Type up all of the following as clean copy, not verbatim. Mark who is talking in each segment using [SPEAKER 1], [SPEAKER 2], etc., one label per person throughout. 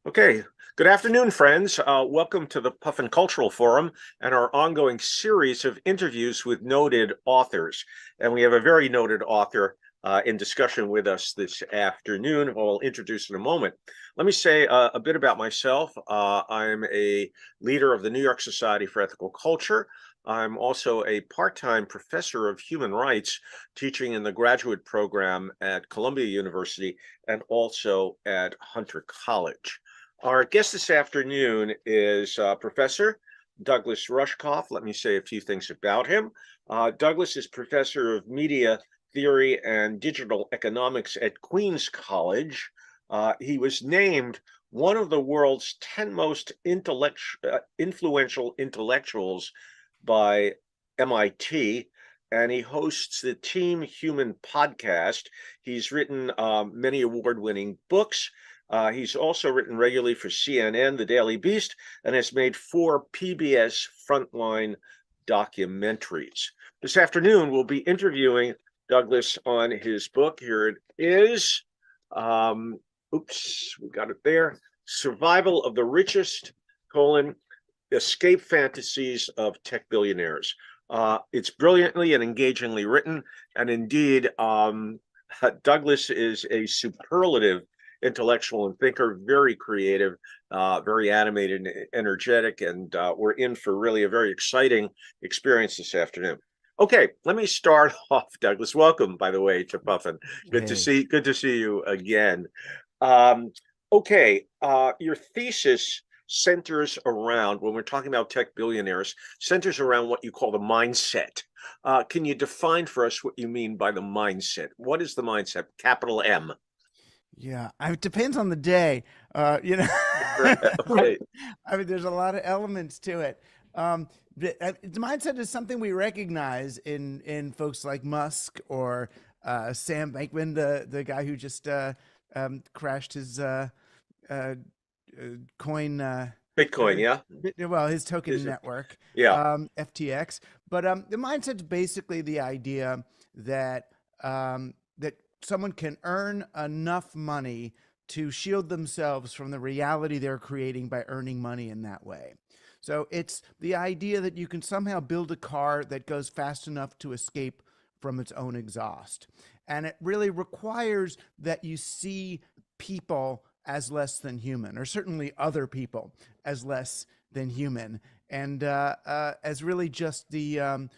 [SPEAKER 1] Okay, good afternoon, friends. Welcome to the Puffin Cultural Forum and our ongoing series of interviews with noted authors. And we have a very noted author in discussion with us this afternoon, who I'll introduce in a moment. Let me say a bit about myself. I'm a leader of the New York Society for Ethical Culture. I'm also a part-time professor of human rights, teaching in the graduate program at Columbia University and also at Hunter College. Our guest this afternoon is Professor Douglas Rushkoff. Let me say a few things about him. Douglas is professor of media theory and digital economics at Queens College. He was named one of the world's 10 most influential intellectuals by MIT, and he hosts the Team Human podcast. He's written many award-winning books. He's also written regularly for CNN, The Daily Beast, and has made 4 PBS Frontline documentaries. This afternoon, we'll be interviewing Douglas on his book. Here it is. Oops, we got it there. Survival of the Richest, Escape Fantasies of Tech Billionaires. It's brilliantly and engagingly written, and indeed, Douglas is a superlative intellectual and thinker, very creative, very animated and energetic, and we're in for really a very exciting experience this afternoon. Okay, let me start off, Douglas. Welcome, by the way, to Puffin.
[SPEAKER 2] Hey.
[SPEAKER 1] Good to see you again. Um, okay, your thesis centers around, when we're talking about tech billionaires, centers around what you call the mindset. Can you define for us what you mean by the mindset? What is the mindset? Capital M.
[SPEAKER 2] Yeah, it depends on the day.
[SPEAKER 1] Okay.
[SPEAKER 2] I mean, there's a lot of elements to it. The mindset is something we recognize in folks like Musk or Sam Bankman, the guy who just crashed his uh, coin.
[SPEAKER 1] Bitcoin, yeah.
[SPEAKER 2] Well, his token
[SPEAKER 1] Is it?
[SPEAKER 2] network,
[SPEAKER 1] Yeah.
[SPEAKER 2] FTX. But the mindset's basically the idea that that someone can earn enough money to shield themselves from the reality they're creating by earning money in that way. So it's the idea that you can somehow build a car that goes fast enough to escape from its own exhaust. And it really requires that you see people as less than human, or certainly other people as less than human, and as really just the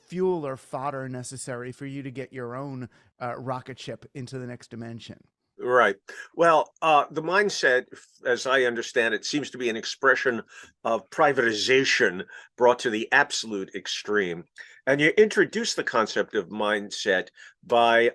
[SPEAKER 2] fuel or fodder necessary for you to get your own rocket ship into the next dimension.
[SPEAKER 1] Right. Well, the mindset, as I understand it, seems to be an expression of privatization brought to the absolute extreme. And you introduce the concept of mindset by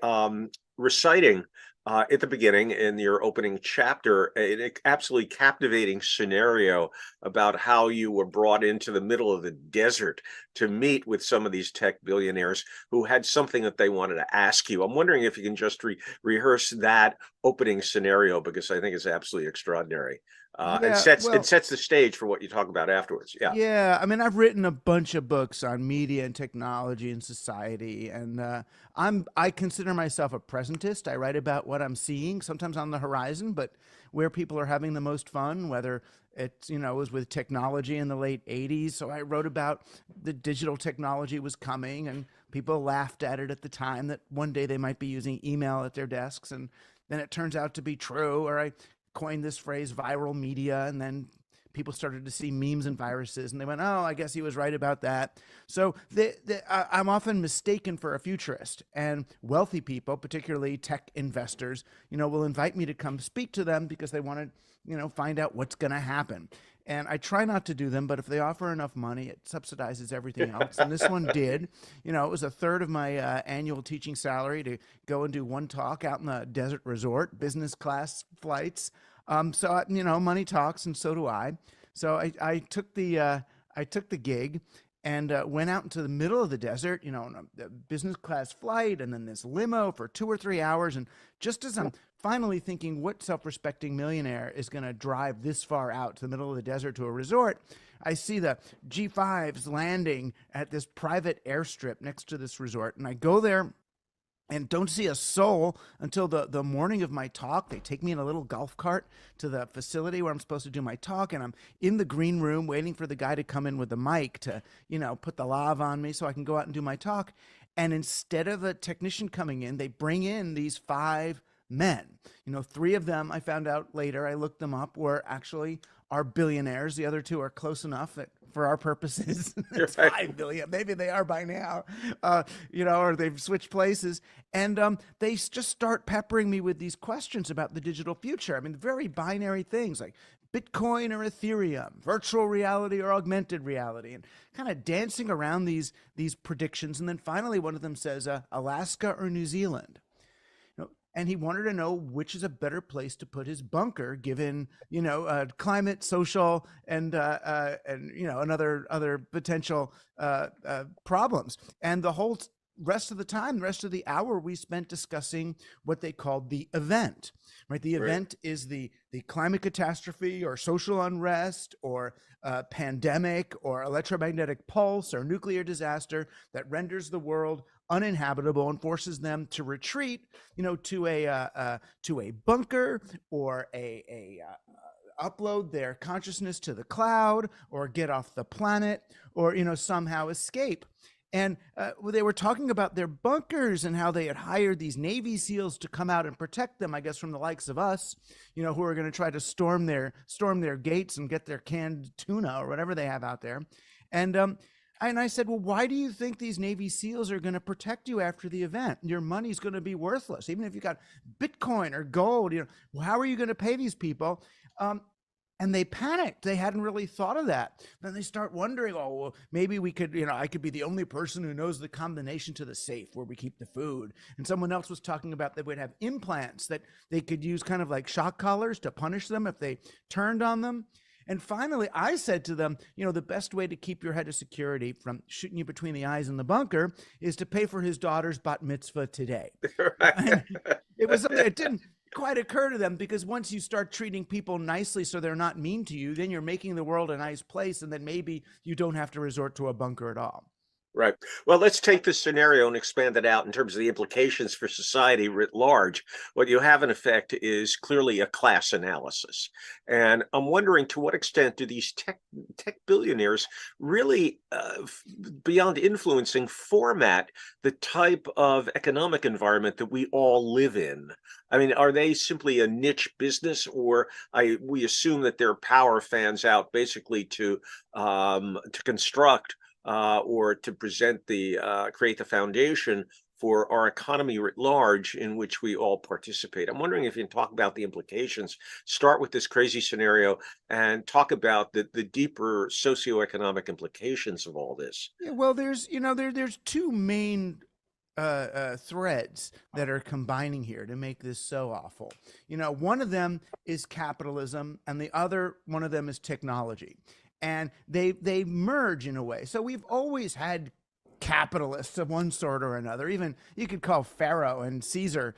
[SPEAKER 1] reciting at the beginning in your opening chapter an absolutely captivating scenario about how you were brought into the middle of the desert to meet with some of these tech billionaires who had something that they wanted to ask you. I'm wondering if you can just rehearse that opening scenario, because I think it's absolutely extraordinary, and
[SPEAKER 2] Yeah,
[SPEAKER 1] sets the stage for what you talk about afterwards. Yeah.
[SPEAKER 2] yeah. I mean, I've written a bunch of books on media and technology and society, and I consider myself a presentist. I write about what I'm seeing, sometimes on the horizon, but where people are having the most fun, whether it's, it was with technology in the late 80s. So I wrote about the digital technology was coming, and people laughed at it at the time that one day they might be using email at their desks, and then it turns out to be true. Or I coined this phrase viral media, and then people started to see memes and viruses, and they went, oh, I guess he was right about that. So I'm often mistaken for a futurist, and wealthy people, particularly tech investors, will invite me to come speak to them because they want to find out what's going to happen. And I try not to do them, but if they offer enough money, it subsidizes everything else. And this one did. It was a third of my annual teaching salary to go and do one talk out in the desert resort, business class flights. Money talks, and so do I. So I took the gig and went out into the middle of the desert, on a business class flight, and then this limo for 2 or 3 hours. And just as I'm finally thinking, what self-respecting millionaire is going to drive this far out to the middle of the desert to a resort, I see the G5s landing at this private airstrip next to this resort, and I go there and don't see a soul until the morning of my talk. They take me in a little golf cart to the facility where I'm supposed to do my talk, and I'm in the green room waiting for the guy to come in with the mic to, put the lav on me so I can go out and do my talk. And instead of a technician coming in, they bring in these 5 men. 3 of them, I found out later, I looked them up, were actually are billionaires. The other 2 are close enough that for our purposes, it's 5 billion. Maybe they are by now, or they've switched places. And they just start peppering me with these questions about the digital future. I mean, very binary things like Bitcoin or Ethereum, virtual reality or augmented reality, and kind of dancing around these predictions. And then finally, one of them says, Alaska or New Zealand. And he wanted to know which is a better place to put his bunker, given climate, social, and other potential problems. And the whole rest of the hour, we spent discussing what they called the event. Right, the event is the climate catastrophe, or social unrest, or pandemic, or electromagnetic pulse, or nuclear disaster that renders the world uninhabitable and forces them to retreat, to a bunker, or upload their consciousness to the cloud, or get off the planet, or somehow escape. And they were talking about their bunkers and how they had hired these Navy SEALs to come out and protect them, I guess, from the likes of us, who are going to try to storm their gates and get their canned tuna or whatever they have out there. And I said, well, why do you think these Navy SEALs are going to protect you after the event? Your money's going to be worthless, even if you got Bitcoin or gold. How are you going to pay these people? And they panicked. They hadn't really thought of that. Then they start wondering, oh, well, maybe we could, I could be the only person who knows the combination to the safe where we keep the food. And someone else was talking about they would have implants that they could use, kind of like shock collars, to punish them if they turned on them. And finally, I said to them, the best way to keep your head of security from shooting you between the eyes in the bunker is to pay for his daughter's bat mitzvah today. It didn't quite occur to them, because once you start treating people nicely so they're not mean to you, then you're making the world a nice place, and then maybe you don't have to resort to a bunker at all.
[SPEAKER 1] Right. Well, let's take this scenario and expand it out in terms of the implications for society writ large. What you have in effect is clearly a class analysis. And I'm wondering, to what extent do these tech billionaires really, beyond influencing, format the type of economic environment that we all live in? I mean, are they simply a niche business, or we assume that they're power fans out basically to construct or to create the foundation for our economy writ large, in which we all participate? I'm wondering if you can talk about the implications. Start with this crazy scenario and talk about the deeper socioeconomic implications of all this.
[SPEAKER 2] Yeah, well, there's 2 main threads that are combining here to make this so awful. One of them is capitalism, and the other one of them is technology. And they merge in a way. So we've always had capitalists of one sort or another. Even you could call Pharaoh and Caesar,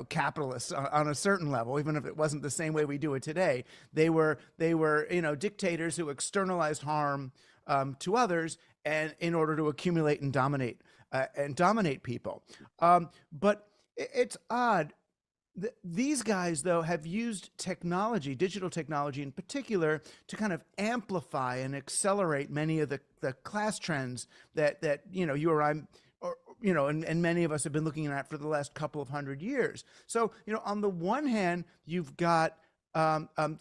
[SPEAKER 2] capitalists on a certain level, even if it wasn't the same way we do it today. They were dictators who externalized harm to others, and in order to accumulate and dominate people. But it's odd. These guys, though, have used technology, digital technology in particular, to kind of amplify and accelerate many of the class trends that you or I, and many of us have been looking at for the last couple of hundred years. So, on the one hand, you've got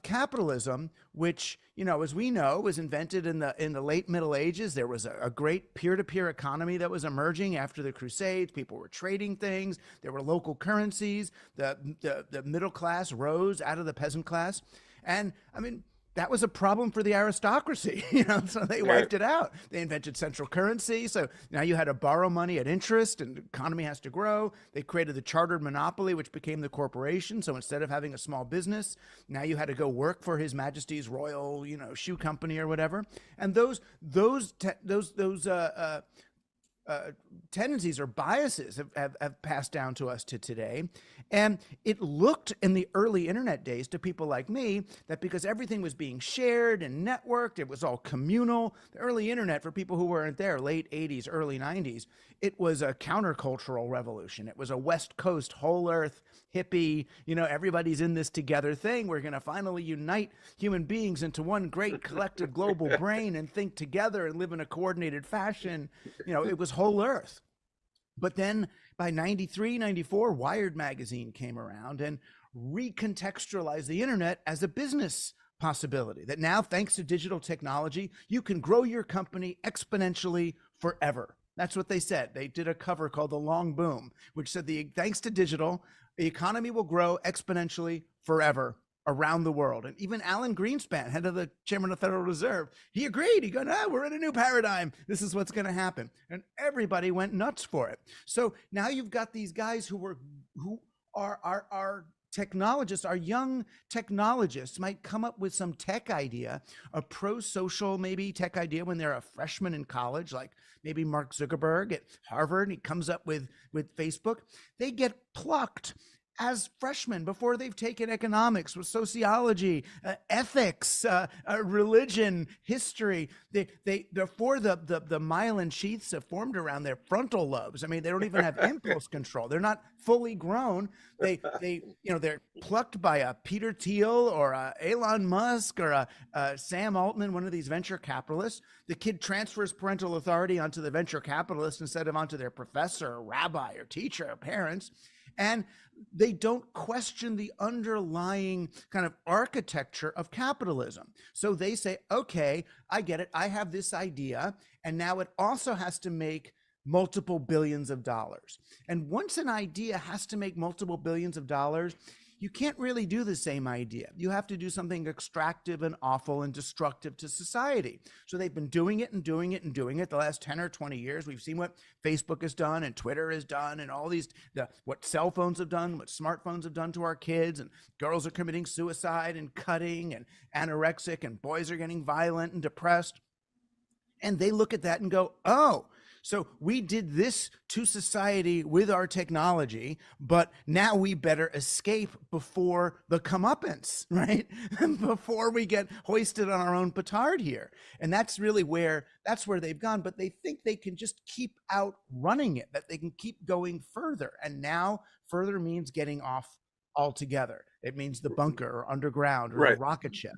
[SPEAKER 2] capitalism, which, as we know, was invented in the late Middle Ages. There was a great peer-to-peer economy that was emerging after the Crusades. People were trading things. There were local currencies. The middle class rose out of the peasant class. And I mean, that was a problem for the aristocracy, so they wiped it out. They invented central currency. So now you had to borrow money at interest, and the economy has to grow. They created the chartered monopoly, which became the corporation. So instead of having a small business, now you had to go work for His Majesty's Royal, shoe company or whatever. And those tendencies or biases have passed down to us to today. And it looked in the early internet days to people like me that because everything was being shared and networked, it was all communal. The early internet, for people who weren't there, late 80s, early 90s, it was a countercultural revolution. It was a West Coast, whole earth, hippie, everybody's in this together thing. We're going to finally unite human beings into one great collective global brain and think together and live in a coordinated fashion. It was whole earth. But then by 93, 94, Wired magazine came around and recontextualized the internet as a business possibility, that now, thanks to digital technology, you can grow your company exponentially forever. That's what they said. They did a cover called The Long Boom, which said, thanks to digital, the economy will grow exponentially forever around the world. And even Alan Greenspan, head of the chairman of the Federal Reserve, he agreed. He goes, we're in a new paradigm. This is what's going to happen. And everybody went nuts for it. So now you've got these guys who are technologists, our young technologists might come up with some tech idea, a pro-social maybe tech idea when they're a freshman in college, like maybe Mark Zuckerberg at Harvard, he comes up with Facebook. They get plucked as freshmen before they've taken economics, sociology, ethics, religion, history. Before the myelin sheaths have formed around their frontal lobes. I mean, they don't even have impulse control. They're not fully grown. They're plucked by a Peter Thiel or a Elon Musk or a Sam Altman, one of these venture capitalists. The kid transfers parental authority onto the venture capitalist instead of onto their professor or rabbi or teacher or parents. And they don't question the underlying kind of architecture of capitalism. So they say, okay, I get it. I have this idea. And now it also has to make multiple billions of dollars. And once an idea has to make multiple billions of dollars, you can't really do the same idea. You have to do something extractive and awful and destructive to society. So they've been doing it and doing it and doing it the last 10 or 20 years. We've seen what Facebook has done and Twitter has done and all these, what cell phones have done, what smartphones have done to our kids, and girls are committing suicide and cutting and anorexic, and boys are getting violent and depressed. And they look at that and go, oh, so we did this to society with our technology, but now we better escape before the comeuppance, right? Before we get hoisted on our own petard here. And that's really where they've gone, but they think they can just keep outrunning it, that they can keep going further. And now further means getting off altogether. It means the bunker or underground or the rocket ship.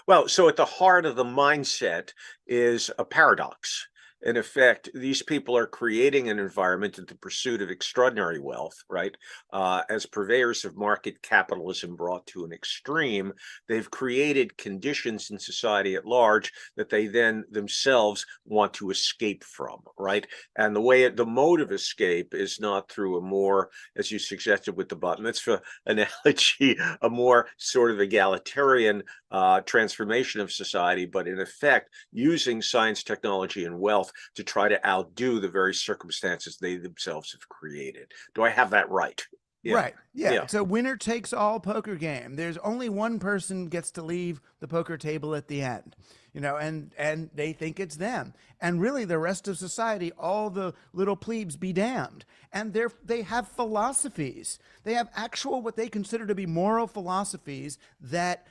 [SPEAKER 1] Well, so at the heart of the mindset is a paradox. In effect, these people are creating an environment in the pursuit of extraordinary wealth, right? As purveyors of market capitalism brought to an extreme, they've created conditions in society at large that they then themselves want to escape from, right? And the mode of escape is not through a more, as you suggested with the button, that's for analogy, a more sort of egalitarian transformation of society, but in effect, using science, technology, and wealth to try to outdo the very circumstances they themselves have created. Do I have that right?
[SPEAKER 2] Yeah. Right. Yeah. It's a winner takes all poker game. There's only one person gets to leave the poker table at the end, and they think it's them. And really the rest of society, all the little plebes be damned. And they have philosophies. They have actual, what they consider to be moral philosophies that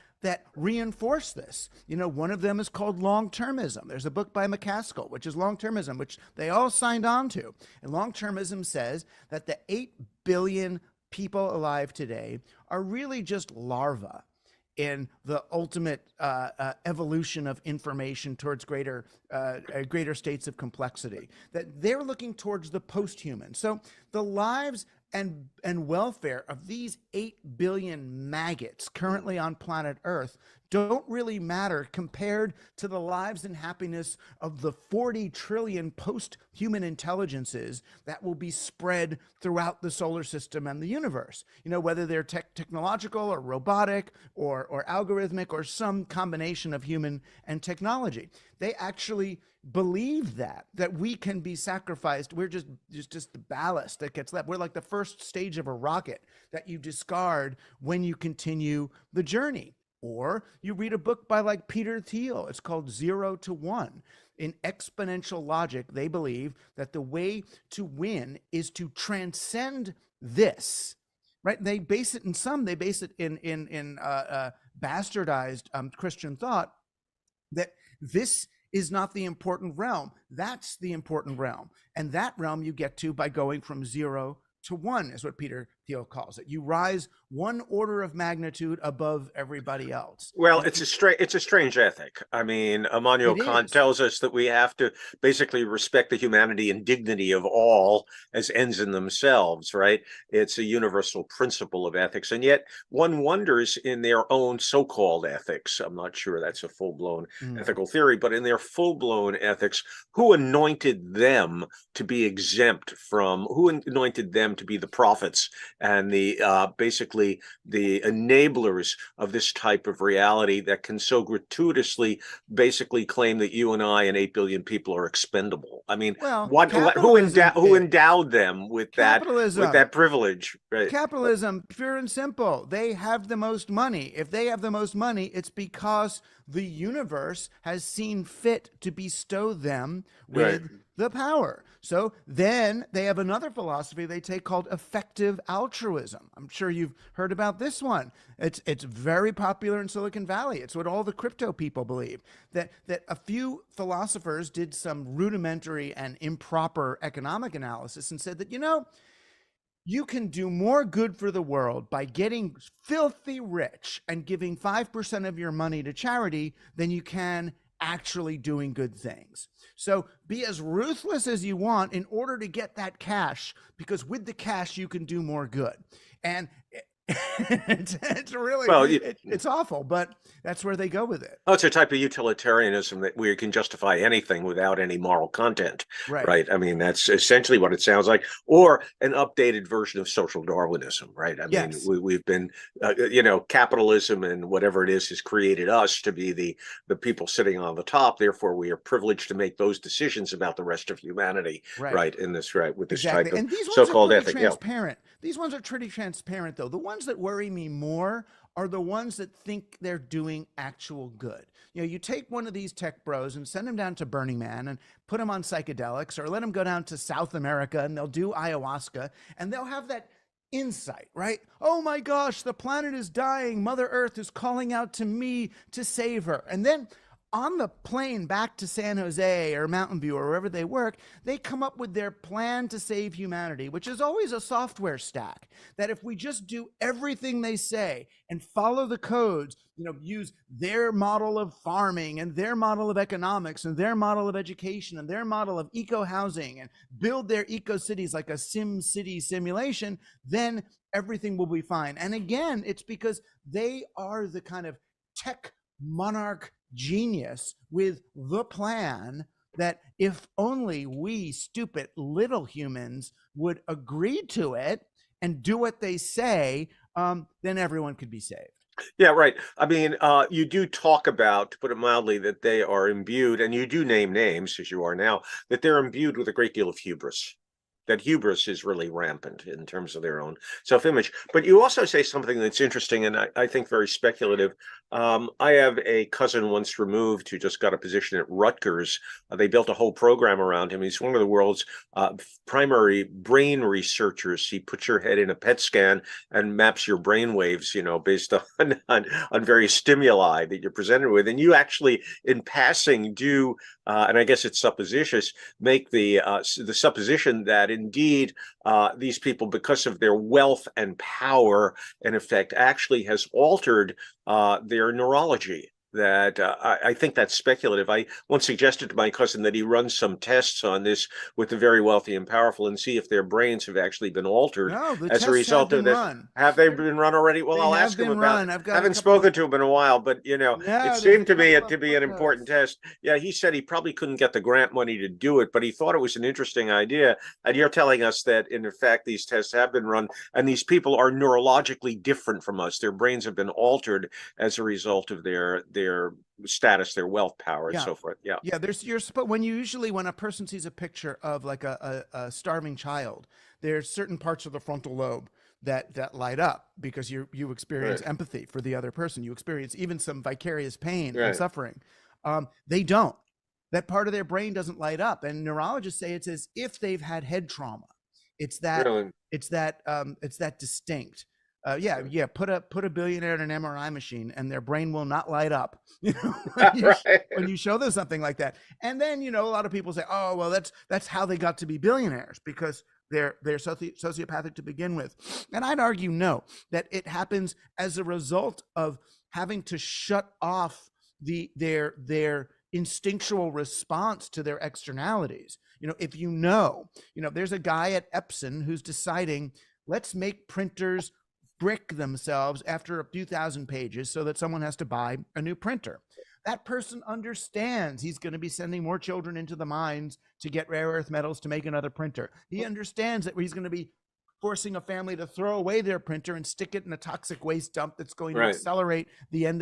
[SPEAKER 2] reinforce this. One of them is called long-termism. There's a book by McCaskill, which is long-termism, which they all signed on to. And long-termism says that the 8 billion people alive today are really just larvae in the ultimate evolution of information towards greater states of complexity, that they're looking towards the post-human. So the lives and welfare of these 8 billion maggots currently on planet Earth don't really matter compared to the lives and happiness of the 40 trillion post-human intelligences that will be spread throughout the solar system and the universe. Whether they're technological or robotic or algorithmic or some combination of human and technology. They actually believe that we can be sacrificed. We're just the ballast that gets left. We're like the first stage of a rocket that you discard when you continue the journey. Or you read a book by like Peter Thiel. It's called 0 to 1. In exponential logic, they believe that the way to win is to transcend this, right? They base it in bastardized Christian thought, that this is not the important realm. That's the important realm. And that realm you get to by going from 0 to 1, is what Peter Thiel calls it. You rise one order of magnitude above everybody else.
[SPEAKER 1] Well,
[SPEAKER 2] And
[SPEAKER 1] it's a strange ethic. I mean, Immanuel
[SPEAKER 2] it
[SPEAKER 1] Kant
[SPEAKER 2] is.
[SPEAKER 1] tells us that we have to basically respect the humanity and dignity of all as ends in themselves, right? It's a universal principle of ethics, and yet one wonders in their own so-called ethics. I'm not sure that's a full-blown ethical theory, but in their full-blown ethics, who anointed them to be exempt from? Who anointed them to be the prophets and the basically the enablers of this type of reality that can so gratuitously basically claim that you and I and 8 billion people are expendable? I mean,
[SPEAKER 2] Well,
[SPEAKER 1] who endowed them with that
[SPEAKER 2] capitalism.
[SPEAKER 1] privilege? Right.
[SPEAKER 2] Capitalism, pure and simple. They have the most money. If they have the most money, it's because the universe has seen fit to bestow them with
[SPEAKER 1] Right.
[SPEAKER 2] the power. So then they have another philosophy they take called effective altruism. I'm sure you've heard about this one. It's very popular in Silicon Valley. It's what all the crypto people believe. That a few philosophers did some rudimentary and improper economic analysis and said that, you can do more good for the world by getting filthy rich and giving 5% of your money to charity than you can actually doing good things. So be as ruthless as you want in order to get that cash, because with the cash, you can do more good. And it's really,
[SPEAKER 1] Well,
[SPEAKER 2] it's awful, but that's where they go with it.
[SPEAKER 1] oh, it's a type of utilitarianism that we can justify anything without any moral content,
[SPEAKER 2] Right.
[SPEAKER 1] right? I mean, that's essentially what it sounds like, or an updated version of social Darwinism, right? I mean,
[SPEAKER 2] Yes.
[SPEAKER 1] we've been, capitalism and whatever it is has created us to be the people sitting on the top. Therefore, we are privileged to make those decisions about the rest of humanity,
[SPEAKER 2] Right.
[SPEAKER 1] right? In this, right, with this
[SPEAKER 2] Exactly.
[SPEAKER 1] type of
[SPEAKER 2] And these ones are
[SPEAKER 1] so-called
[SPEAKER 2] pretty
[SPEAKER 1] ethic. Yeah.
[SPEAKER 2] transparent. These ones are pretty transparent, though. The ones that worry me more are the ones that think they're doing actual good. You take one of these tech bros and send them down to Burning Man and put them on psychedelics, or let them go down to South America and they'll do ayahuasca and they'll have that insight, right? Oh my gosh, the planet is dying. Mother Earth is calling out to me to save her. And then on the plane back to San Jose or Mountain View or wherever they work, they come up with their plan to save humanity, which is always a software stack. That if we just do everything they say and follow the codes, use their model of farming and their model of economics and their model of education and their model of eco-housing and build their eco-cities like a Sim City simulation, then everything will be fine. And again, it's because they are the kind of tech monarch genius with the plan that if only we stupid little humans would agree to it and do what they say, then everyone could be saved.
[SPEAKER 1] Yeah, right. I mean, you do talk about, to put it mildly, that they are imbued, and you do name names as you are now, that they're imbued with a great deal of hubris. That hubris is really rampant in terms of their own self-image. But you also say something that's interesting and I think very speculative. I have a cousin once removed who just got a position at Rutgers. They built a whole program around him. He's one of the world's primary brain researchers. He puts your head in a PET scan and maps your brain waves, based on various stimuli that you're presented with. And you actually, in passing, do, and I guess it's supposititious, make the supposition that indeed these people, because of their wealth and power, in effect, actually has altered their neurology. That I think that's speculative. I once suggested to my cousin that he run some tests on this with the very wealthy and powerful and see if their brains have actually been altered
[SPEAKER 2] No, the
[SPEAKER 1] as a
[SPEAKER 2] tests have
[SPEAKER 1] result of
[SPEAKER 2] been
[SPEAKER 1] this.
[SPEAKER 2] run.
[SPEAKER 1] Have they been run already? Well,
[SPEAKER 2] They
[SPEAKER 1] I'll
[SPEAKER 2] have
[SPEAKER 1] ask him
[SPEAKER 2] been
[SPEAKER 1] about
[SPEAKER 2] run.
[SPEAKER 1] it.
[SPEAKER 2] I've got a
[SPEAKER 1] Haven't
[SPEAKER 2] couple of.
[SPEAKER 1] spoken to him in a while, but it
[SPEAKER 2] No, there's a
[SPEAKER 1] seemed to me
[SPEAKER 2] couple
[SPEAKER 1] to
[SPEAKER 2] of
[SPEAKER 1] be an important
[SPEAKER 2] photos.
[SPEAKER 1] test. Yeah, he said he probably couldn't get the grant money to do it, but he thought it was an interesting idea. And you're telling us that, in fact, these tests have been run, and these people are neurologically different from us. Their brains have been altered as a result of their status, their wealth, power, and
[SPEAKER 2] Yeah.
[SPEAKER 1] so forth. Yeah.
[SPEAKER 2] Yeah, when a person sees a picture of like a starving child, there's certain parts of the frontal lobe that light up because you experience
[SPEAKER 1] Right.
[SPEAKER 2] empathy for the other person. You experience even some vicarious pain and
[SPEAKER 1] Right.
[SPEAKER 2] suffering. They don't. That part of their brain doesn't light up, and neurologists say it's as if they've had head trauma. It's that
[SPEAKER 1] Really.
[SPEAKER 2] it's that distinct. Yeah. Put a billionaire in an MRI machine, and their brain will not light up.
[SPEAKER 1] Right.
[SPEAKER 2] When you show them something like that, and then a lot of people say, "Oh, well, that's how they got to be billionaires because they're sociopathic to begin with." And I'd argue no, that it happens as a result of having to shut off their instinctual response to their externalities. If there's a guy at Epson who's deciding, let's make printers brick themselves after a few thousand pages so that someone has to buy a new printer. That person understands he's going to be sending more children into the mines to get rare earth metals to make another printer. He understands that he's going to be forcing a family to throw away their printer and stick it in a toxic waste dump that's going to
[SPEAKER 1] Right.
[SPEAKER 2] accelerate the end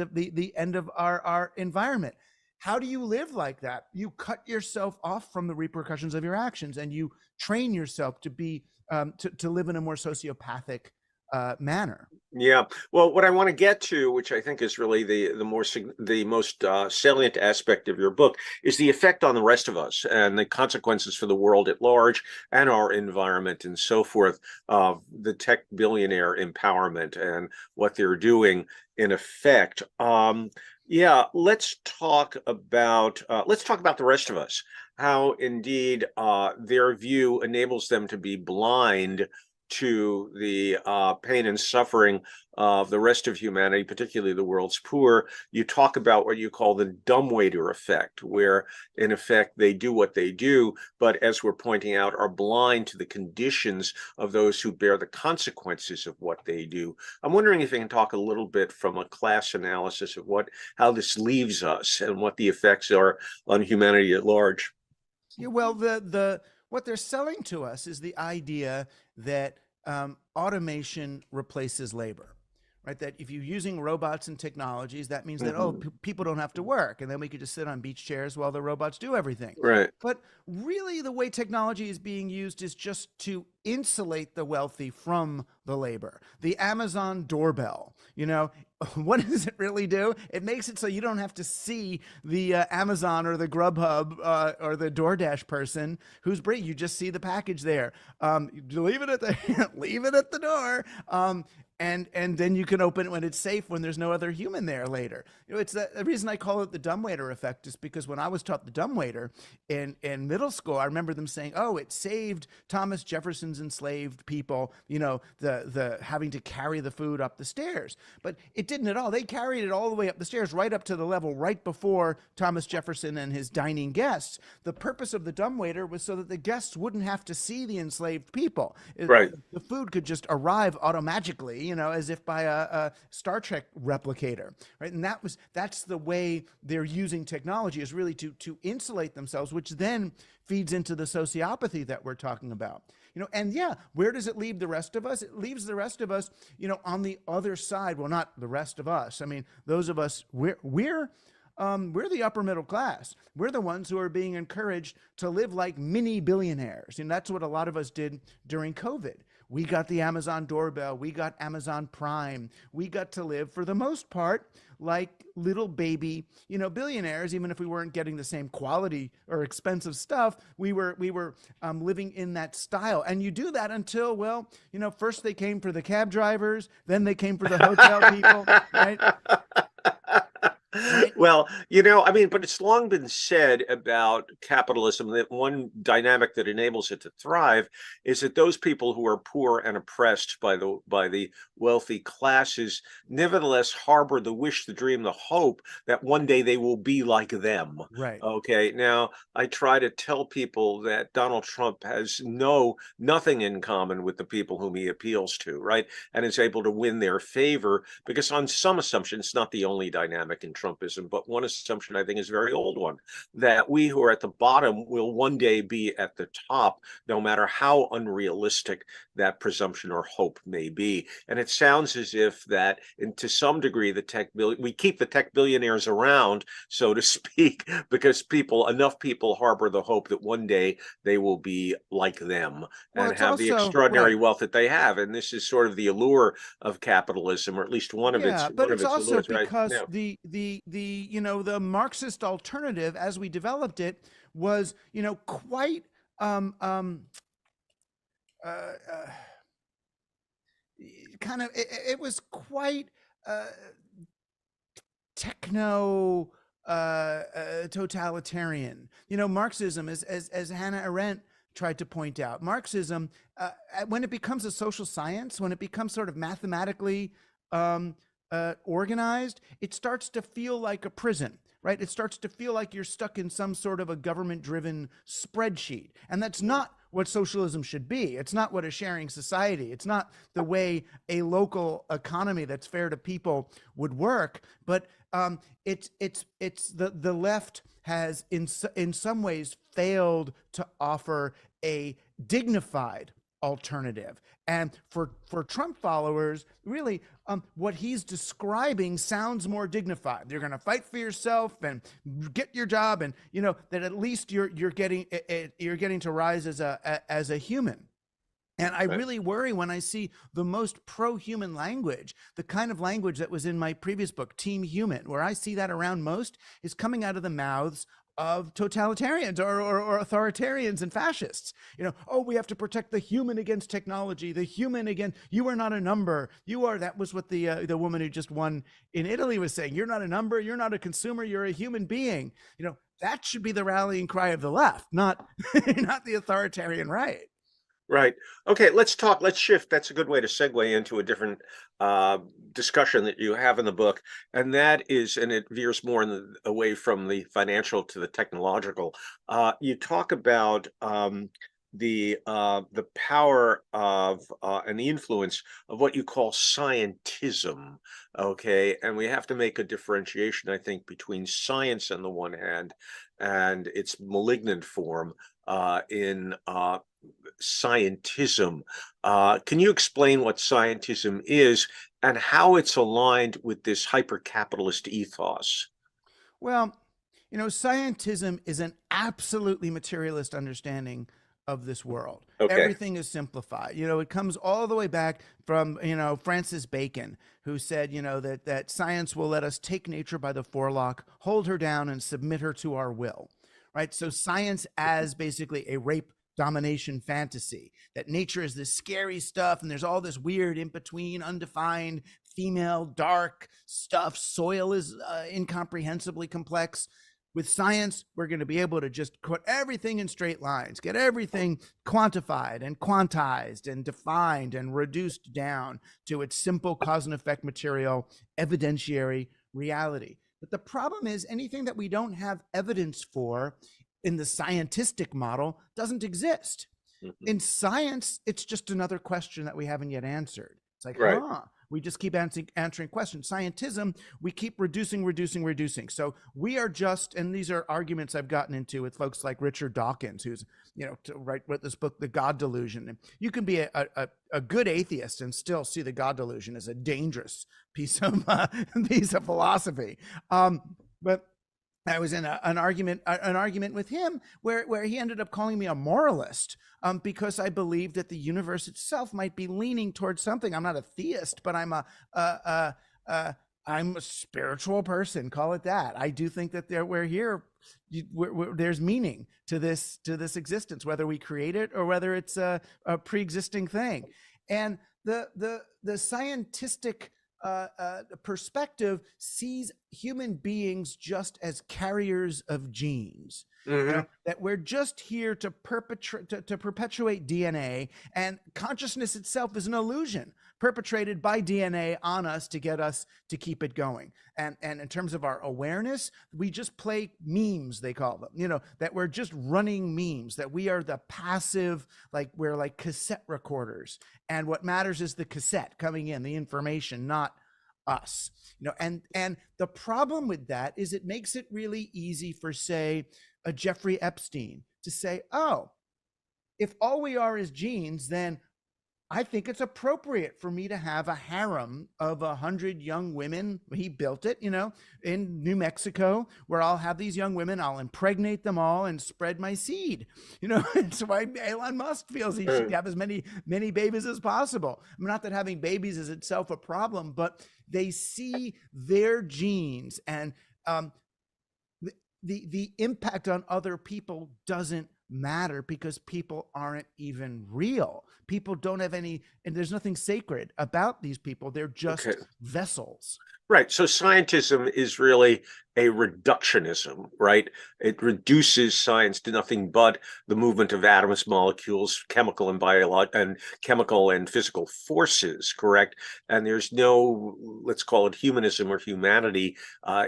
[SPEAKER 2] of our environment. How do you live like that? You cut yourself off from the repercussions of your actions, and you train yourself to be to live in a more sociopathic manner.
[SPEAKER 1] Yeah. Well, what I want to get to, which I think is really the most salient aspect of your book, is the effect on the rest of us and the consequences for the world at large and our environment and so forth of the tech billionaire empowerment and what they're doing in effect. Yeah, let's talk about the rest of us. How indeed their view enables them to be blind to the pain and suffering of the rest of humanity, particularly the world's poor. You talk about what you call the dumbwaiter effect, where in effect they do what they do, but as we're pointing out, are blind to the conditions of those who bear the consequences of what they do. I'm wondering if you can talk a little bit from a class analysis of how this leaves us and what the effects are on humanity at large.
[SPEAKER 2] Yeah, well, what they're selling to us is the idea that automation replaces labor, right? That if you're using robots and technologies, that means that people don't have to work, and then we could just sit on beach chairs while the robots do everything.
[SPEAKER 1] Right.
[SPEAKER 2] But really, the way technology is being used is just to insulate the wealthy from the labor. The Amazon doorbell, what does it really do? It makes it so you don't have to see the Amazon or the Grubhub or the DoorDash person who's bringing. You just see the package there. Leave it at the door. And then you can open it when it's safe, when there's no other human there later. It's the reason I call it the dumbwaiter effect is because when I was taught the dumbwaiter in middle school, I remember them saying, "Oh, it saved Thomas Jefferson's enslaved people, the having to carry the food up the stairs." But it didn't at all. They carried it all the way up the stairs, right up to the level right before Thomas Jefferson and his dining guests. The purpose of the dumbwaiter was so that the guests wouldn't have to see the enslaved people.
[SPEAKER 1] Right.
[SPEAKER 2] The food could just arrive automatically, as if by a Star Trek replicator, right? And that's the way they're using technology, is really to insulate themselves, which then feeds into the sociopathy that we're talking about. And yeah, where does it leave the rest of us? It leaves the rest of us, on the other side. Well, not the rest of us. I mean, those of us, we're the upper middle class. We're the ones who are being encouraged to live like mini billionaires. And that's what a lot of us did during COVID. We got the Amazon doorbell. We got Amazon Prime. We got to live, for the most part, like little baby, billionaires. Even if we weren't getting the same quality or expensive stuff, we were living in that style. And you do that until, well, first they came for the cab drivers, then they came for the hotel people, right? Right.
[SPEAKER 1] Well, but it's long been said about capitalism that one dynamic that enables it to thrive is that those people who are poor and oppressed by the wealthy classes nevertheless harbor the wish, the dream, the hope that one day they will be like them.
[SPEAKER 2] Right.
[SPEAKER 1] Okay. Now, I try to tell people that Donald Trump has nothing in common with the people whom he appeals to, right? And is able to win their favor because on some assumption, it's not the only dynamic in Trumpism, but one assumption I think is a very old one, that we who are at the bottom will one day be at the top, no matter how unrealistic that presumption or hope may be. And it sounds as if that, and to some degree, we keep the tech billionaires around, so to speak, because enough people harbor the hope that one day they will be like them
[SPEAKER 2] Well,
[SPEAKER 1] and
[SPEAKER 2] it's
[SPEAKER 1] have the
[SPEAKER 2] also
[SPEAKER 1] extraordinary
[SPEAKER 2] right.
[SPEAKER 1] wealth that they have. And this is sort of the allure of capitalism, or at least
[SPEAKER 2] Yeah, but
[SPEAKER 1] one of
[SPEAKER 2] it's
[SPEAKER 1] its
[SPEAKER 2] also
[SPEAKER 1] allures, right?
[SPEAKER 2] because
[SPEAKER 1] Now,
[SPEAKER 2] the Marxist alternative as we developed it was quite uh, uh, kind of it was quite uh, techno totalitarian. Marxism, as Hannah Arendt tried to point out, Marxism, when it becomes a social science, when it becomes sort of mathematically um, organized, it starts to feel like a prison. Right? It starts to feel like you're stuck in some sort of a government-driven spreadsheet, and that's not what socialism should be. It's not what a sharing society. It's not the way a local economy that's fair to people would work. But it's the left has in some ways failed to offer a dignified alternative. And for Trump followers, really, what he's describing sounds more dignified. You're going to fight for yourself and get your job, and that at least you're getting to rise as a human. And I
[SPEAKER 1] right.
[SPEAKER 2] really worry when I see the most pro-human language, the kind of language that was in my previous book, Team Human, where I see that around most is coming out of the mouths of totalitarians or authoritarians and fascists. Oh, we have to protect the human against technology, the human against, you are not a number. That was what the woman who just won in Italy was saying. You're not a number, you're not a consumer, you're a human being. That should be the rallying cry of the left, not not the authoritarian right.
[SPEAKER 1] Right. Okay, let's shift. That's a good way to segue into a different discussion that you have in the book. And that is, and it veers more away from the financial to the technological. You talk about the power of and the influence of what you call scientism. Okay, and we have to make a differentiation, I think, between science on the one hand and its malignant form in scientism. Can you explain what scientism is and how it's aligned with this hyper-capitalist ethos?
[SPEAKER 2] Well, scientism is an absolutely materialist understanding of this world.
[SPEAKER 1] Okay.
[SPEAKER 2] Everything is simplified. It comes all the way back from, Francis Bacon, who said, that science will let us take nature by the forelock, hold her down, and submit her to our will. Right? So science as basically a rape domination fantasy, that nature is this scary stuff and there's all this weird in between undefined female dark stuff. Soil is incomprehensibly complex. With science, we're going to be able to just put everything in straight lines, get everything quantified and quantized and defined and reduced down to its simple cause and effect material evidentiary reality. But the problem is anything that we don't have evidence for in the scientific model doesn't exist.
[SPEAKER 1] Mhm.
[SPEAKER 2] In science, it's just another question that we haven't yet answered. It's like,
[SPEAKER 1] Right.
[SPEAKER 2] we just keep answering questions. Scientism, we keep reducing. So we are just, and these are arguments I've gotten into with folks like Richard Dawkins, who's, to write this book, The God Delusion. And you can be a good atheist and still see the God Delusion as a dangerous piece of philosophy. But I was in an argument with him where he ended up calling me a moralist because I believed that the universe itself might be leaning towards something. I'm not a theist, but I'm I'm a spiritual person. Call it that. I do think that we're here. There's meaning to this existence, whether we create it or whether it's a pre-existing thing. And the scientific perspective sees human beings just as carriers of genes.
[SPEAKER 1] Hmm.
[SPEAKER 2] That we're just here to perpetuate DNA, and consciousness itself is an illusion perpetrated by DNA on us to get us to keep it going. And in terms of our awareness, we just play memes, they call them, that we're just running memes, that we are the passive, like we're like cassette recorders. And what matters is the cassette coming in, the information, not us. And the problem with that is it makes it really easy for, say, a Jeffrey Epstein to say, oh, if all we are is genes, then I think it's appropriate for me to have a harem of 100 young women. He built it, in New Mexico, where I'll have these young women, I'll impregnate them all and spread my seed. It's why Elon Musk feels he should have as many babies as possible. Not that having babies is itself a problem, but they see their genes and the impact on other people doesn't matter because people aren't even real. People don't have any, and there's nothing sacred about these people. They're just vessels.
[SPEAKER 1] Right. So scientism is really a reductionism, right? It reduces science to nothing but the movement of atoms, molecules, chemical and physical forces, correct? And there's no, let's call it humanism or humanity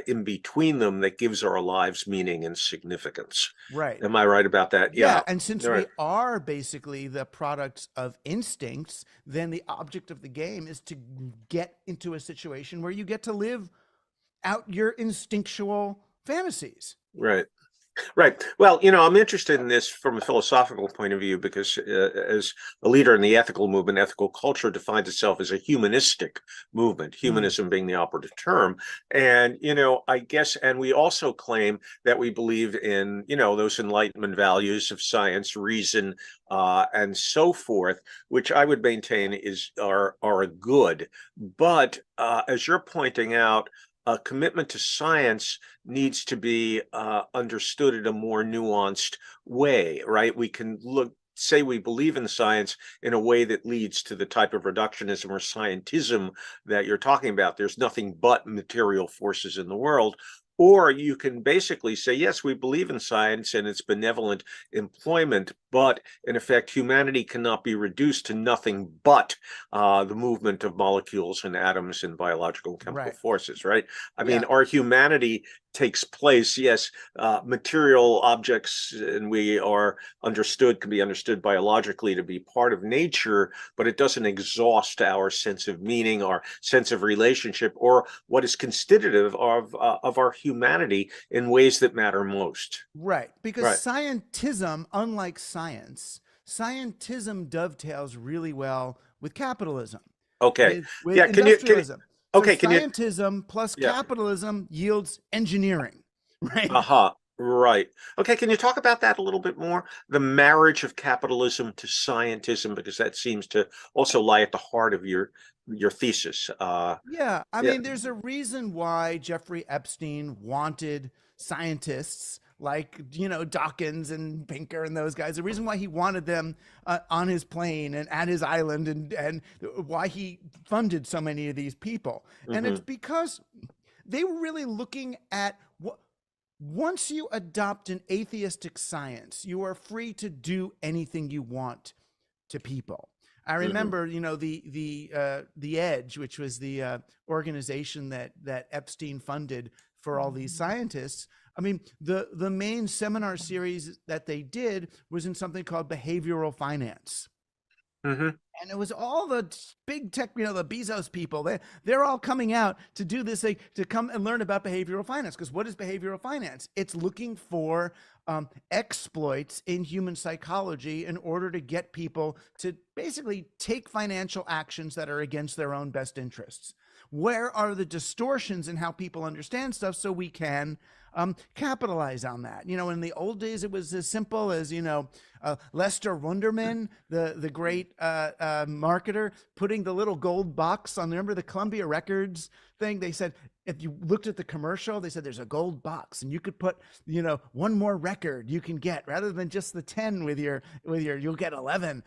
[SPEAKER 1] in between them that gives our lives meaning and significance.
[SPEAKER 2] Right.
[SPEAKER 1] Am I right about that?
[SPEAKER 2] Yeah. And since
[SPEAKER 1] right.
[SPEAKER 2] we are basically the products of instincts, then the object of the game is to get into a situation where you get to live out your instinctual fantasies.
[SPEAKER 1] Right. Right. Well, I'm interested in this from a philosophical point of view because as a leader in the ethical movement, ethical culture defines itself as a humanistic movement, humanism being the operative term. And, I guess, and we also claim that we believe in, those Enlightenment values of science, reason, and so forth, which I would maintain are a good. But as you're pointing out, a commitment to science needs to be understood in a more nuanced way, right? We can say we believe in science in a way that leads to the type of reductionism or scientism that you're talking about. There's nothing but material forces in the world. Or you can basically say, yes, we believe in science and its benevolent employment, but in effect, humanity cannot be reduced to nothing but the movement of molecules and atoms and biological and chemical forces, right? I mean, our humanity takes place, yes, material objects, and we are can be understood biologically to be part of nature, but it doesn't exhaust our sense of meaning, our sense of relationship, or what is constitutive of our humanity in ways that matter most.
[SPEAKER 2] Right, because scientism, unlike scientism dovetails really well with capitalism.
[SPEAKER 1] Okay.
[SPEAKER 2] With industrialism.
[SPEAKER 1] Okay,
[SPEAKER 2] scientism plus capitalism yields engineering, right?
[SPEAKER 1] Right. Okay, can you talk about that a little bit more? The marriage of capitalism to scientism, because that seems to also lie at the heart of your thesis.
[SPEAKER 2] I mean, there's a reason why Jeffrey Epstein wanted scientists like, Dawkins and Pinker and those guys. The reason why he wanted them on his plane and at his island and why he funded so many of these people. And it's because they were really looking at what, once you adopt an atheistic science, you are free to do anything you want to people. I remember, the Edge, which was the organization that Epstein funded for all these scientists. I mean, the main seminar series that they did was in something called behavioral finance. And it was all the big tech, the Bezos people. They're all coming out to do this thing, to come and learn about behavioral finance. Because what is behavioral finance? It's looking for exploits in human psychology in order to get people to basically take financial actions that are against their own best interests. Where are the distortions in how people understand stuff so we can capitalize on that? In the old days, it was as simple as, Lester Wunderman, the great marketer, putting the little gold box on, remember the Columbia Records thing? They said, if you looked at the commercial, they said there's a gold box and you could put, one more record you can get rather than just the 10 with your, you'll get 11.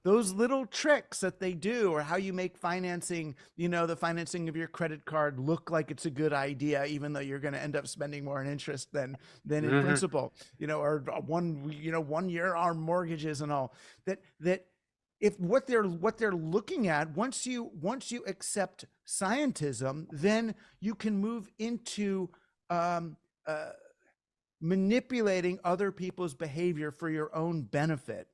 [SPEAKER 2] Those little tricks that they do, or how you make financing, the financing of your credit card look like it's a good idea, even though you're going to end up spending more in interest than in principal, or 1 year arm mortgages and all that. If what they're looking at, once you accept scientism, then you can move into manipulating other people's behavior for your own benefit,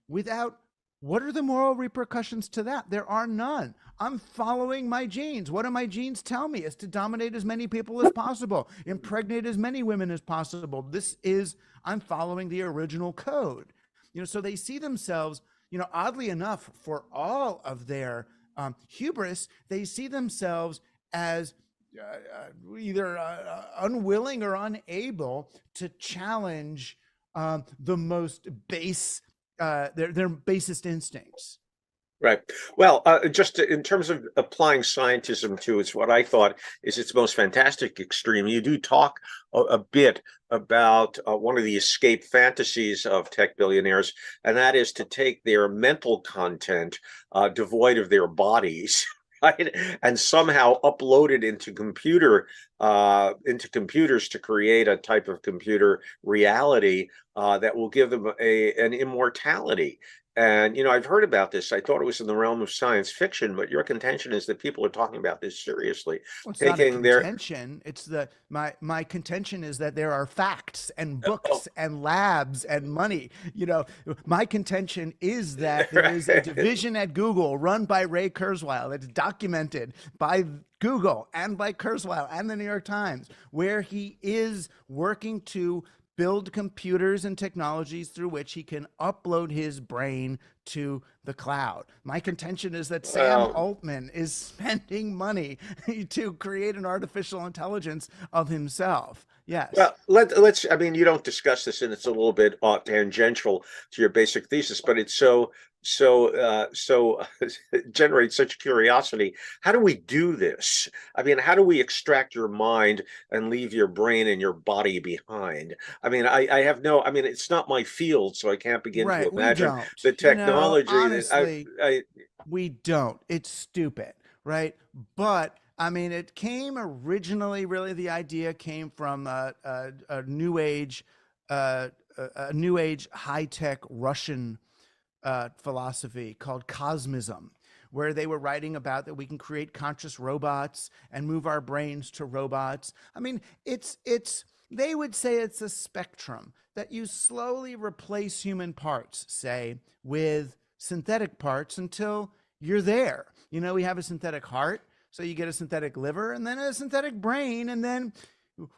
[SPEAKER 2] without What are the moral repercussions to that? There are none. I'm following my genes. What do my genes tell me? It's to dominate as many people as possible, impregnate as many women as possible. I'm following the original code. So they see themselves, oddly enough, for all of their hubris, they see themselves as either unwilling or unable to challenge the most base their basest instincts.
[SPEAKER 1] Right. Well, just in terms of applying scientism to it's what I thought is its most fantastic extreme. You do talk a bit about one of the escape fantasies of tech billionaires, and that is to take their mental content devoid of their bodies. Right, and somehow upload it into computers to create a type of computer reality that will give them an immortality. And I've heard about this. I thought it was in the realm of science fiction, but your contention is that people are talking about this seriously,
[SPEAKER 2] Well, it's not a
[SPEAKER 1] taking their
[SPEAKER 2] contention. It's my contention is that there are facts and
[SPEAKER 1] oh,
[SPEAKER 2] books and labs and money. My contention is that there is a
[SPEAKER 1] right.
[SPEAKER 2] division at Google run by Ray Kurzweil. It's documented by Google and by Kurzweil and the New York Times, where he is working to build computers and technologies through which he can upload his brain to the cloud. My contention is that Sam
[SPEAKER 1] Well,
[SPEAKER 2] Altman is spending money to create an artificial intelligence of himself. Yes.
[SPEAKER 1] Well, let's. I mean, you don't discuss this, and it's a little bit tangential to your basic thesis, but it's so it generates such curiosity. How do we do this? I mean, how do we extract your mind and leave your brain and your body behind? I mean, I have no. I mean, it's not my field, so I can't begin to
[SPEAKER 2] Right. We
[SPEAKER 1] imagine
[SPEAKER 2] don't.
[SPEAKER 1] the technology that
[SPEAKER 2] Honestly,
[SPEAKER 1] I
[SPEAKER 2] we don't. It's stupid, right? But I mean, it came originally. Really, the idea came from a new age, a new age high tech Russian philosophy called cosmism, where they were writing about that we can create conscious robots and move our brains to robots. I mean, it's they would say it's a spectrum that you slowly replace human parts, say, with synthetic parts until you're there. We have a synthetic heart, so you get a synthetic liver and then a synthetic brain, and then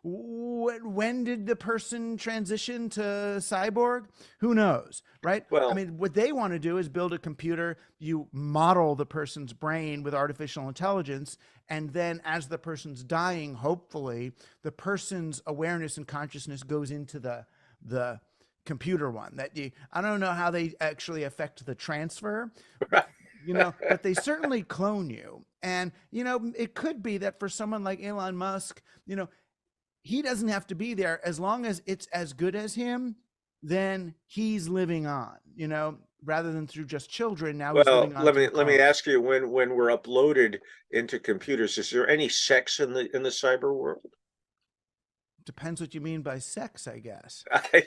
[SPEAKER 2] when did the person transition to cyborg? Who knows, right? I
[SPEAKER 1] well,
[SPEAKER 2] mean, what they want to do is build a computer. You model the person's brain with artificial intelligence, and then as the person's dying, hopefully, the person's awareness and consciousness goes into the computer one. I don't know how they actually affect the transfer, but they certainly clone you. And it could be that for someone like Elon Musk, he doesn't have to be there. As long as it's as good as him, then he's living on, rather than through just children. Now he's
[SPEAKER 1] Well,
[SPEAKER 2] living on
[SPEAKER 1] let
[SPEAKER 2] through
[SPEAKER 1] me let me
[SPEAKER 2] clones.
[SPEAKER 1] ask you, when we're uploaded into computers, is there any sex in the cyber world?
[SPEAKER 2] Depends what you mean by sex, I guess.
[SPEAKER 1] Right.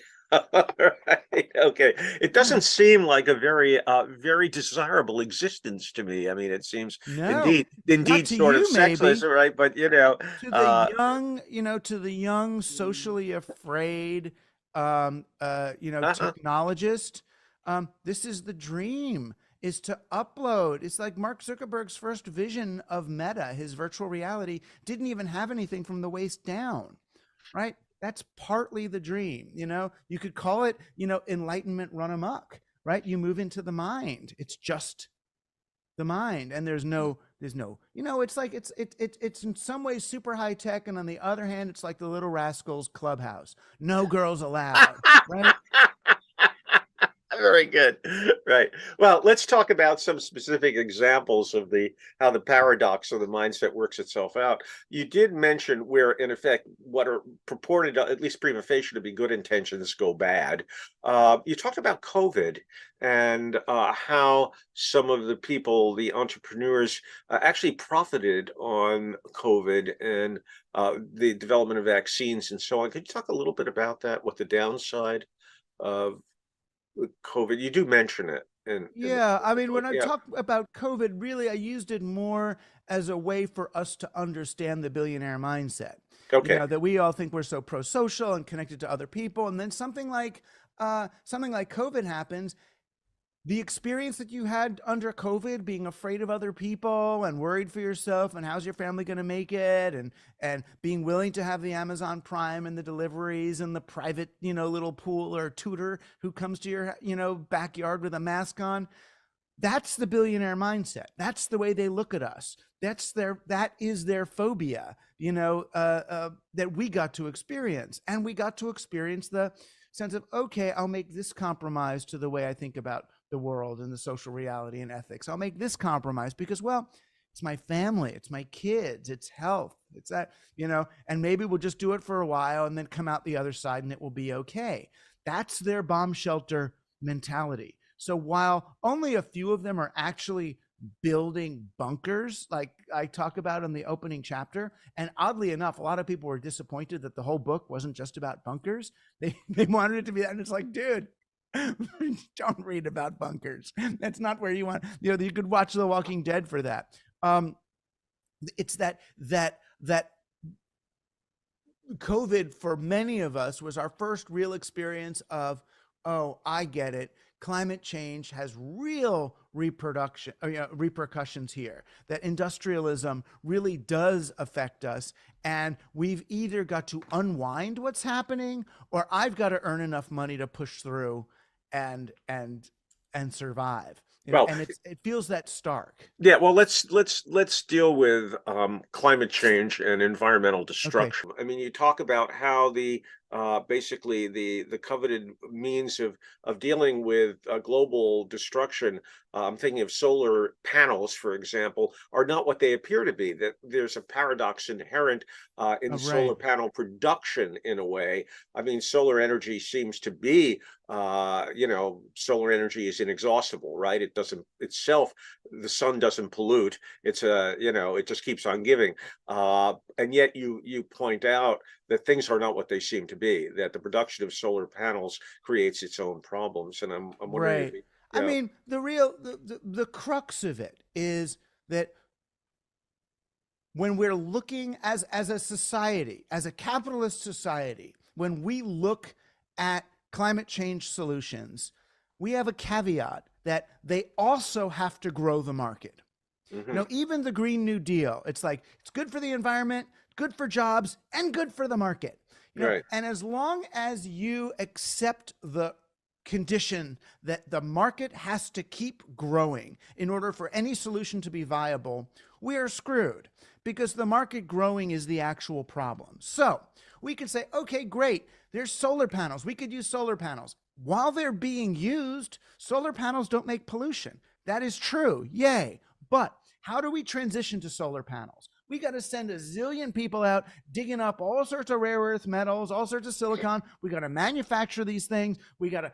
[SPEAKER 1] Okay. It doesn't seem like a very desirable existence to me. I mean, it seems
[SPEAKER 2] No, not
[SPEAKER 1] indeed
[SPEAKER 2] to
[SPEAKER 1] sort of
[SPEAKER 2] you,
[SPEAKER 1] sexless,
[SPEAKER 2] maybe.
[SPEAKER 1] right? But
[SPEAKER 2] To the
[SPEAKER 1] uh
[SPEAKER 2] young, socially afraid,
[SPEAKER 1] uh-huh.
[SPEAKER 2] technologist, this is the dream, is to upload. It's like Mark Zuckerberg's first vision of Meta, his virtual reality, didn't even have anything from the waist down, right? That's partly the dream. You could call it, enlightenment run amok, right? You move into the mind. It's just the mind, and there's no it's like it's in some ways super high tech, and on the other hand it's like the Little Rascals Clubhouse. No girls allowed, right?
[SPEAKER 1] Very good. Right. Well, let's talk about some specific examples of the how the paradox of the mindset works itself out. You did mention where, in effect, what are purported, at least prima facie, to be good intentions go bad. You talked about COVID and how some of the people, the entrepreneurs, actually profited on COVID and the development of vaccines and so on. Could you talk a little bit about that? What the downside of COVID, you do mention it in
[SPEAKER 2] Yeah, I
[SPEAKER 1] the
[SPEAKER 2] mean, when
[SPEAKER 1] book.
[SPEAKER 2] I
[SPEAKER 1] Yeah.
[SPEAKER 2] talk about COVID, really I used it more as a way for us to understand the billionaire mindset.
[SPEAKER 1] Okay.
[SPEAKER 2] That we all think we're so pro-social and connected to other people, and then something like COVID happens, the experience that you had under COVID, being afraid of other people and worried for yourself and how's your family going to make it, and being willing to have the Amazon Prime and the deliveries and the private, little pool or tutor who comes to your, backyard with a mask on. That's the billionaire mindset. That's the way they look at us. That is their phobia, that we got to experience. And we got to experience the sense of, okay, I'll make this compromise to the way I think about the world and the social reality and ethics. I'll make this compromise because, well, it's my family, it's my kids, it's health, it's that, and maybe we'll just do it for a while and then come out the other side and it will be okay. That's their bomb shelter mentality. So while only a few of them are actually building bunkers, like I talk about in the opening chapter, and oddly enough, a lot of people were disappointed that the whole book wasn't just about bunkers. They wanted it to be that, and it's like, dude, don't read about bunkers. That's not where you want. You could watch The Walking Dead for that. It's that COVID for many of us was our first real experience of, oh, I get it. Climate change has real repercussions here, that industrialism really does affect us. And we've either got to unwind what's happening, or I've got to earn enough money to push through and survive.
[SPEAKER 1] Well,
[SPEAKER 2] And it feels that stark.
[SPEAKER 1] yeah, well, let's deal with climate change and environmental
[SPEAKER 2] Okay.
[SPEAKER 1] destruction. I mean, you talk about how the basically the coveted means of dealing with global destruction. I'm thinking of solar panels, for example, are not what they appear to be. That there's a paradox inherent in
[SPEAKER 2] Oh,
[SPEAKER 1] solar
[SPEAKER 2] right.
[SPEAKER 1] panel production in a way. I mean, solar energy seems to be, solar energy is inexhaustible, right? It doesn't itself, the sun doesn't pollute. It's it just keeps on giving. And yet you point out that things are not what they seem to be, that the production of solar panels creates its own problems. And I'm wondering if
[SPEAKER 2] Right.
[SPEAKER 1] you,
[SPEAKER 2] I
[SPEAKER 1] yeah,
[SPEAKER 2] mean, the crux of it is that when we're looking as a society, as a capitalist society, when we look at climate change solutions, we have a caveat that they also have to grow the market.
[SPEAKER 1] hmm,
[SPEAKER 2] Even the Green New Deal, it's like it's good for the environment, good for jobs, and good for the market.
[SPEAKER 1] right.
[SPEAKER 2] And as long as you accept the condition that the market has to keep growing in order for any solution to be viable, we are screwed, because the market growing is the actual problem. So we could say, okay, great, there's solar panels. We could use solar panels. While they're being used, solar panels don't make pollution. That is true. Yay. But how do we transition to solar panels? We got to send a zillion people out digging up all sorts of rare earth metals, all sorts of silicon. We got to manufacture these things. We got to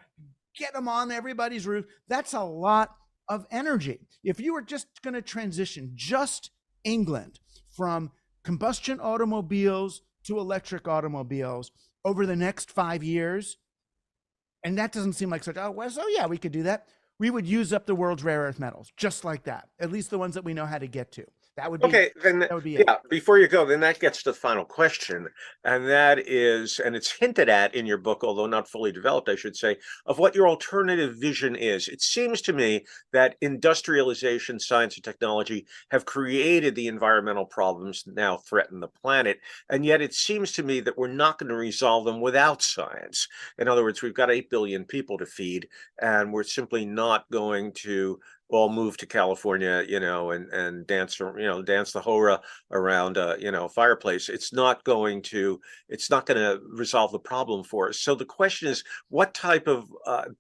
[SPEAKER 2] get them on everybody's roof. That's a lot of energy. If you were just going to transition just England from combustion automobiles to electric automobiles over the next 5 years, and that doesn't seem like such, oh, well, so yeah, we could do that. We would use up the world's rare earth metals just like that, at least the ones that we know how to get to. That would be
[SPEAKER 1] Okay, then,
[SPEAKER 2] it.
[SPEAKER 1] yeah, before you go, then that gets to the final question. And that is, and it's hinted at in your book, although not fully developed, I should say, of what your alternative vision is. It seems to me that industrialization, science, and technology have created the environmental problems that now threaten the planet. And yet it seems to me that we're not going to resolve them without science. In other words, we've got 8 billion people to feed, and we're simply not going to all move to California, and dance, dance the hora around, fireplace. It's not going to resolve the problem for us. So the question is, what type of,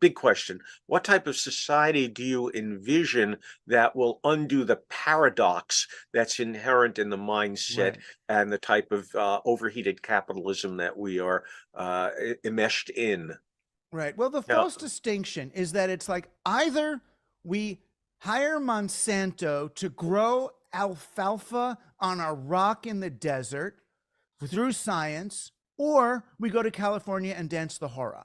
[SPEAKER 1] big question, what type of society do you envision that will undo the paradox that's inherent in the mindset
[SPEAKER 2] Right.
[SPEAKER 1] and the type of overheated capitalism that we are enmeshed in?
[SPEAKER 2] Right. Well, the
[SPEAKER 1] Now,
[SPEAKER 2] false distinction is that it's like either we hire Monsanto to grow alfalfa on a rock in the desert through science, or we go to California and dance the hora.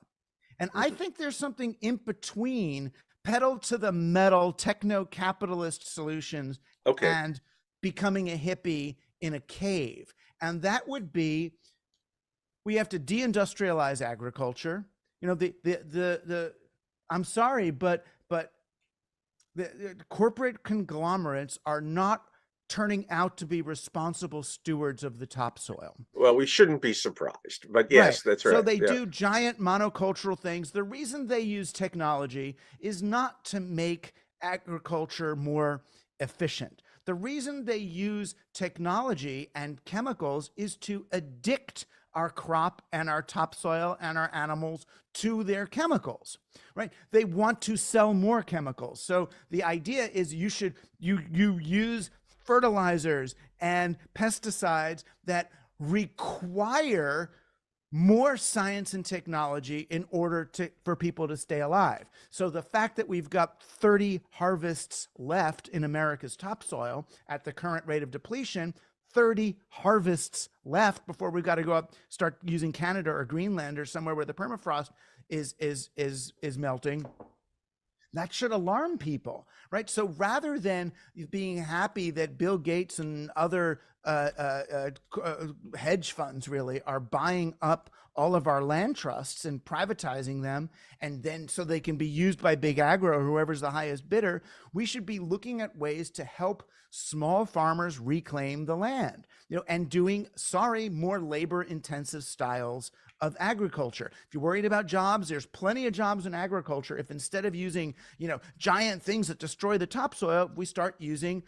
[SPEAKER 2] And I
[SPEAKER 1] mhm,
[SPEAKER 2] think there's something in between pedal to the metal techno capitalist solutions
[SPEAKER 1] okay.
[SPEAKER 2] and becoming a hippie in a cave. And that would be, we have to deindustrialize agriculture. The I'm sorry, but The corporate conglomerates are not turning out to be responsible stewards of the topsoil.
[SPEAKER 1] Well, we shouldn't be surprised, but
[SPEAKER 2] Right.
[SPEAKER 1] yes, that's
[SPEAKER 2] So
[SPEAKER 1] right.
[SPEAKER 2] they
[SPEAKER 1] Yeah.
[SPEAKER 2] do giant monocultural things. The reason they use technology is not to make agriculture more efficient. The reason they use technology and chemicals is to addict our crop and our topsoil and our animals to their chemicals, right? They want to sell more chemicals. So the idea is you use fertilizers and pesticides that require more science and technology in order for people to stay alive. So the fact that we've got 30 harvests left in America's topsoil at the current rate of depletion, 30 harvests left before we've got to go up, start using Canada or Greenland or somewhere where the permafrost is melting. That should alarm people, right? So rather than being happy that Bill Gates and other hedge funds really are buying up all of our land trusts and privatizing them, and then so they can be used by big agro or whoever's the highest bidder, we should be looking at ways to help small farmers reclaim the land, and doing, more labor intensive styles of agriculture. If you're worried about jobs, there's plenty of jobs in agriculture. If instead of using, giant things that destroy the topsoil, we start using,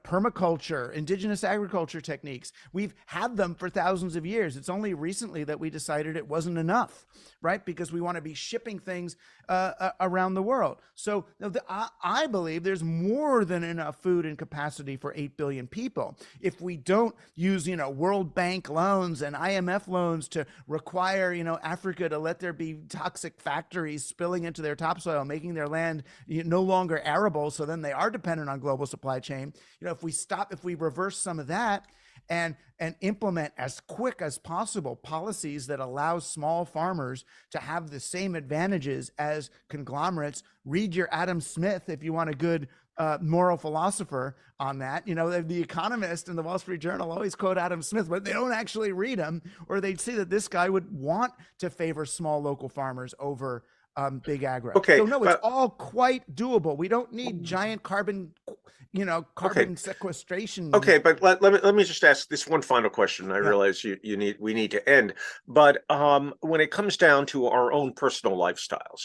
[SPEAKER 2] permaculture, indigenous agriculture techniques. We've had them for thousands of years. It's only recently that we decided it wasn't enough, right? Because we want to be shipping things around the world. So I believe there's more than enough food and capacity for 8 billion people. If we don't use, World Bank loans and IMF loans to require, Africa to let there be toxic factories spilling into their topsoil, making their land no longer arable, so then they are dependent on global supply chain. If we reverse some of that and implement as quick as possible policies that allow small farmers to have the same advantages as conglomerates. Read your Adam Smith if you want a good moral philosopher on that. The Economist and the Wall Street Journal always quote Adam Smith, but they don't actually read him, or they'd see that this guy would want to favor small local farmers over big agro.
[SPEAKER 1] Okay,
[SPEAKER 2] so no, it's all quite doable. We don't need giant carbon sequestration.
[SPEAKER 1] Okay, but let me just ask this one final question. I realize we need to end, but when it comes down to our own personal lifestyles,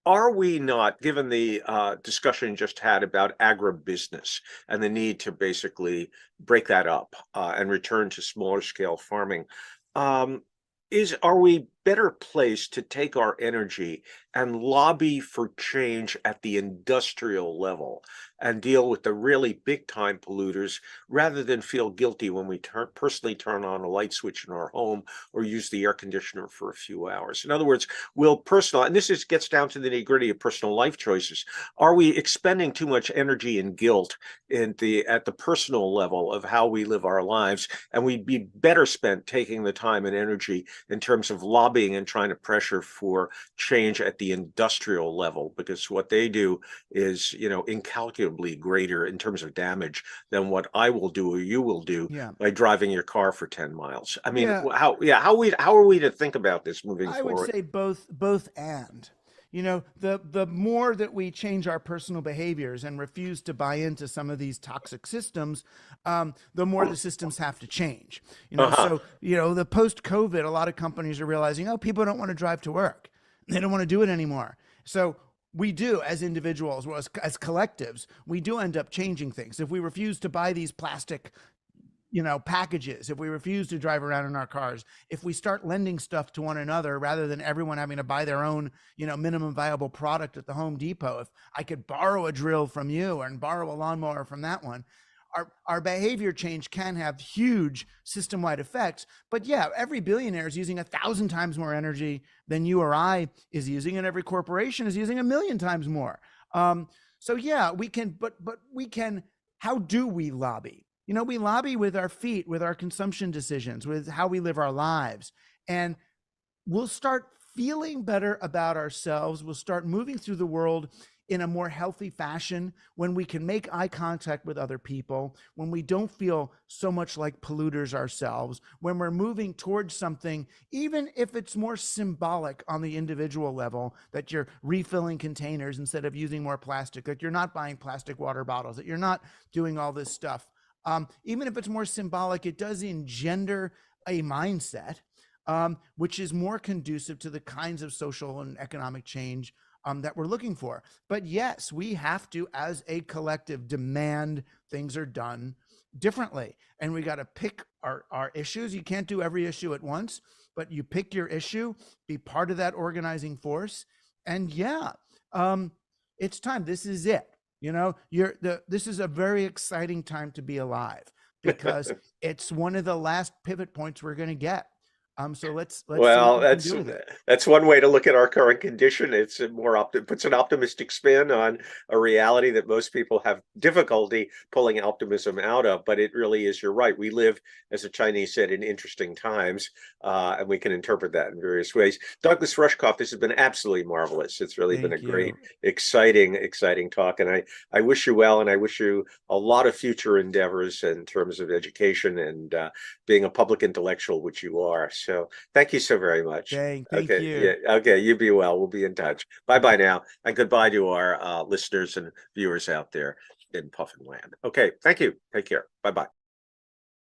[SPEAKER 1] are we not, given the discussion just had about agribusiness and the need to basically break that up and return to smaller scale farming, are we better placed to take our energy and lobby for change at the industrial level and deal with the really big time polluters rather than feel guilty when we personally turn on a light switch in our home or use the air conditioner for a few hours? In other words, and this gets down to the nitty gritty of personal life choices. Are we expending too much energy and guilt at the personal level of how we live our lives? And we'd be better spent taking the time and energy in terms of lobbying and trying to pressure for change at the industrial level, because what they do is, incalculably greater in terms of damage than what I will do or you will do by driving your car for 10 miles. I mean, how are we to think about this moving forward?
[SPEAKER 2] I would say both and. The more that we change our personal behaviors and refuse to buy into some of these toxic systems, the more the systems have to change. So, the post-COVID, a lot of companies are realizing, people don't want to drive to work. They don't want to do it anymore. So we do, as individuals, or as collectives, we do end up changing things. If we refuse to buy these plastic packages, if we refuse to drive around in our cars, if we start lending stuff to one another rather than everyone having to buy their own, minimum viable product at the Home Depot, if I could borrow a drill from you and borrow a lawnmower from that one, our behavior change can have huge system-wide effects. But every billionaire is using 1,000 times more energy than you or I is using, and every corporation is using 1,000,000 times more. We can, but we can, how do we lobby? We lobby with our feet, with our consumption decisions, with how we live our lives. And we'll start feeling better about ourselves. We'll start moving through the world in a more healthy fashion, when we can make eye contact with other people, when we don't feel so much like polluters ourselves, when we're moving towards something, even if it's more symbolic on the individual level, that you're refilling containers instead of using more plastic, that you're not buying plastic water bottles, that you're not doing all this stuff. Even if it's more symbolic, it does engender a mindset which is more conducive to the kinds of social and economic change that we're looking for. But yes, we have to, as a collective, demand things are done differently. And we got to pick our issues. You can't do every issue at once, but you pick your issue, be part of that organizing force. And yeah, it's time. This is it. You know, this is a very exciting time to be alive, because it's one of the last pivot points we're going to get. So let's
[SPEAKER 1] Well,
[SPEAKER 2] see what we can do with it.
[SPEAKER 1] that's one way to look at our current condition. It's a puts an optimistic spin on a reality that most people have difficulty pulling optimism out of. But it really is, you're right. We live, as the Chinese said, in interesting times, and we can interpret that in various ways. Douglas Rushkoff, this has been absolutely marvelous. It's really been a great, exciting talk, and I wish you well, and I wish you a lot of future endeavors in terms of education and being a public intellectual, which you are. So thank you so very much.
[SPEAKER 2] Thank
[SPEAKER 1] Okay,
[SPEAKER 2] you.
[SPEAKER 1] yeah, okay, you be well. We'll be in touch. Bye now, and goodbye to our listeners and viewers out there in Puffin land. Okay, thank you. Take care. Bye.